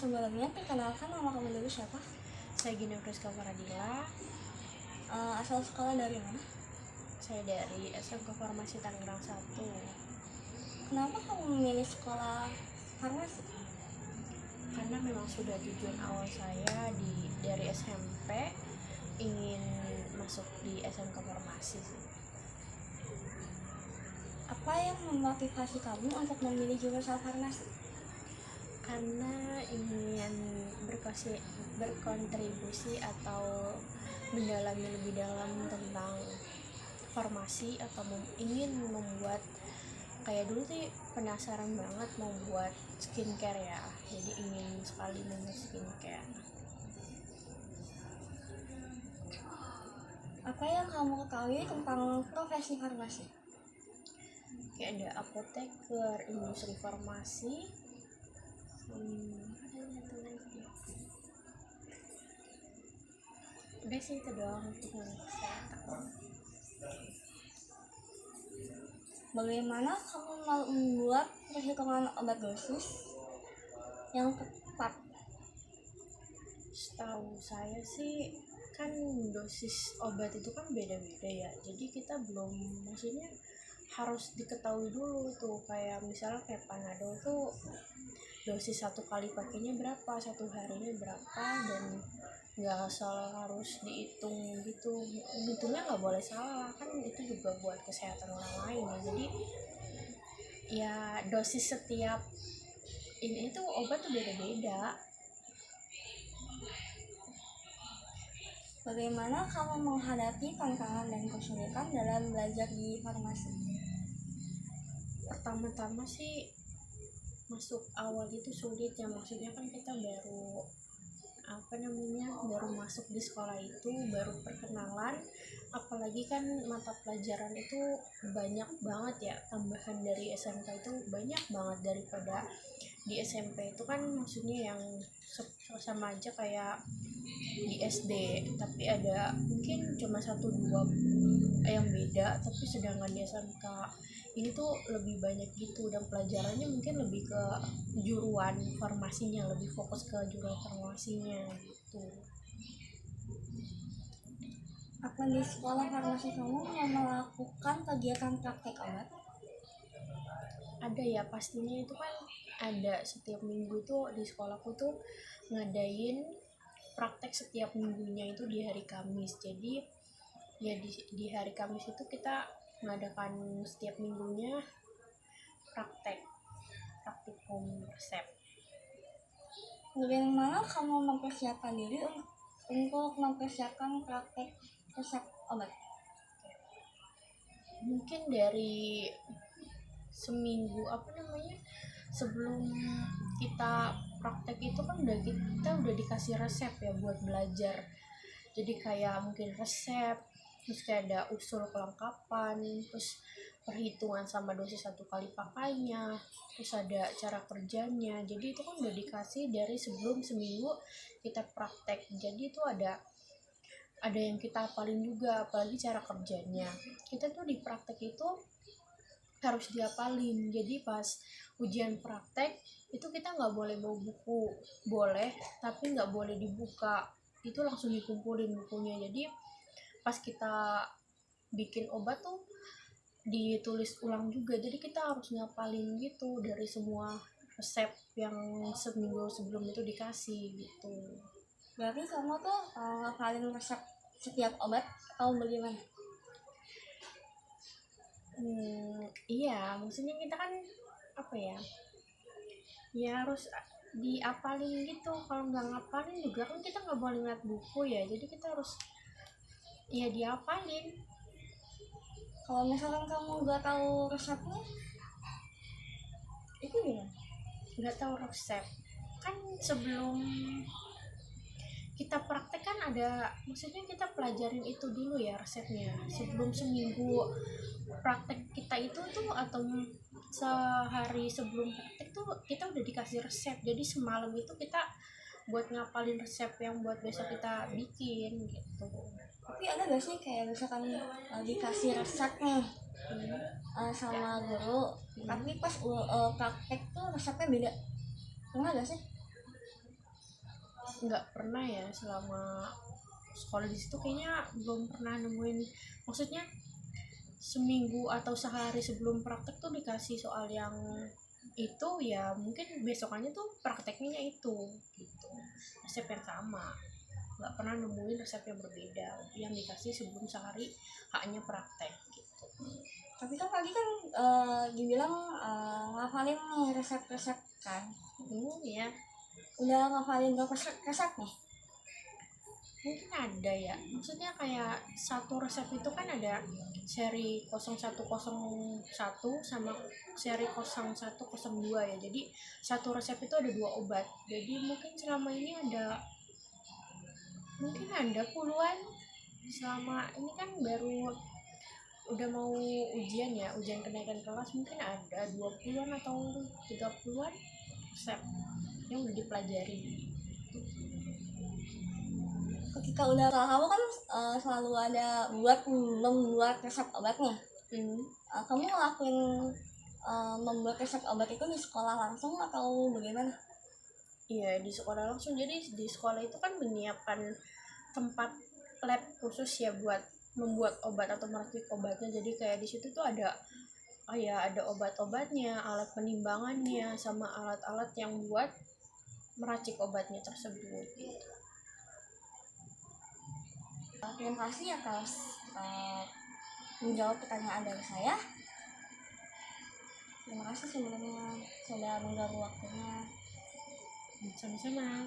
Sebelumnya perkenalkan nama kamu dulu siapa? Saya Gina Priska Faradila. Asal sekolah dari mana? Saya dari SMK Farmasi Tangerang 1. Kenapa kamu memilih sekolah farmasi? Karena memang sudah tujuan awal saya dari SMP ingin masuk di SMK Farmasi sih. Apa yang memotivasi kamu untuk memilih jurusan farmasi? Karena ingin berkontribusi atau mendalami lebih dalam tentang farmasi, atau ingin membuat, kayak dulu sih penasaran banget mau buat skincare ya, jadi ingin sekali membuat skincare. Apa yang kamu ketahui tentang profesi farmasi? Kayak ada apoteker, industri farmasi, ada satu lagi. Udah sih itu doang yang saya tahu. Bagaimana kamu mau membuat perhitungan obat dosis yang tepat? Setahu saya sih kan dosis obat itu kan beda-beda ya, jadi kita belum, maksudnya harus diketahui dulu tuh, kayak misalnya kayak Panadol tuh dosis satu kali pakainya berapa, satu harinya berapa, dan nggak asal harus dihitung gitu, hitungnya nggak boleh salah, kan itu juga buat kesehatan orang lain ya. Jadi ya dosis setiap ini tuh obat tuh beda-beda. Bagaimana kamu menghadapi tantangan dan kesulitan dalam belajar di farmasi? Pertama-tama sih masuk awal itu sulit ya, maksudnya kan kita baru baru masuk di sekolah itu, baru perkenalan, apalagi kan mata pelajaran itu banyak banget ya, tambahan dari SMK itu banyak banget daripada di SMP itu kan, maksudnya yang sama aja kayak di SD, tapi ada mungkin cuma 1-2 yang beda, tapi sedangkan di SMK ini tuh lebih banyak gitu, dan pelajarannya mungkin lebih ke juruan farmasinya, lebih fokus ke juruan farmasinya gitu. Apa di sekolah farmasi kamu melakukan kegiatan praktek obat? Ada ya, pastinya itu kan ada setiap minggu itu di sekolahku tuh ngadain praktek setiap minggunya itu di hari Kamis. Jadi ya di hari Kamis itu kita mengadakan setiap minggunya praktikum resep. Bagaimana kamu mempersiapkan diri untuk mempersiapkan praktek resep obat? Mungkin dari seminggu sebelum kita praktek itu kan kita udah dikasih resep ya buat belajar. Jadi kayak mungkin resep, terus kayak ada usul kelengkapan, terus perhitungan sama dosis satu kali pakainya, terus ada cara kerjanya. Jadi itu kan udah dikasih dari sebelum seminggu kita praktek. Jadi itu ada yang kita hafalin juga, apalagi cara kerjanya. Kita tuh di praktek itu harus dihafalin. Jadi pas ujian praktek itu kita nggak boleh bawa buku, boleh tapi nggak boleh dibuka, itu langsung dikumpulin bukunya. Jadi pas kita bikin obat tuh ditulis ulang juga, jadi kita harus ngapalin gitu dari semua resep yang seminggu sebelum itu dikasih gitu. Berarti kamu tuh ngapalin resep setiap obat atau bagaimana? Iya, maksudnya kita kan ya harus diapalin gitu. Kalau nggak ngapalin juga kan kita nggak boleh ngeliat buku ya, jadi kita harus ya diapalin. Kalau misalkan kamu nggak tahu resepnya, itu gimana? Nggak tahu resep kan, sebelum kita praktek kan ada, maksudnya kita pelajarin itu dulu ya resepnya sebelum seminggu praktek kita itu tuh, atau sehari sebelum praktek tuh kita udah dikasih resep. Jadi semalam itu kita buat ngapalin resep yang buat besok kita bikin gitu. Tapi ada gak sih kayak misalkan dikasih resep nih sama guru, tapi pas praktek tuh resepnya beda, enggak gak sih? nggak pernah ya selama sekolah di situ, kayaknya belum pernah nemuin, maksudnya seminggu atau sehari sebelum praktek tuh dikasih soal yang itu, ya mungkin besokannya tuh prakteknya itu gitu, resep yang sama. Nggak pernah nemuin resep yang berbeda yang dikasih sebelum sehari haknya praktek gitu. Tapi kan tadi kan dibilang ngafalin nih resep-resep kan. Ya Udah ngafalin berapa resep nih? mungkin ada ya, maksudnya kayak satu resep itu kan ada seri 0101 sama seri 0102 ya, jadi satu resep itu ada 2 obat, jadi mungkin selama ini ada puluhan. Selama ini kan baru udah mau ujian ya, ujian kenaikan kelas, mungkin ada 20-an atau 30-an resep yang udah dipelajari. Ketika udah kamu kan selalu ada membuat resep obatnya. Kamu ngelakuin membuat resep obat itu di sekolah langsung atau bagaimana? Iya, di sekolah langsung. Jadi di sekolah itu kan menyiapkan tempat lab khusus ya buat membuat obat atau meracik obatnya. Jadi kayak di situ tuh ada obat-obatnya, alat penimbangannya, sama alat-alat yang buat meracik obatnya tersebut gitu. Terima kasih atas menjawab pertanyaan dari saya. Terima kasih sebelumnya sudah mengganggu waktunya. Sama-sama.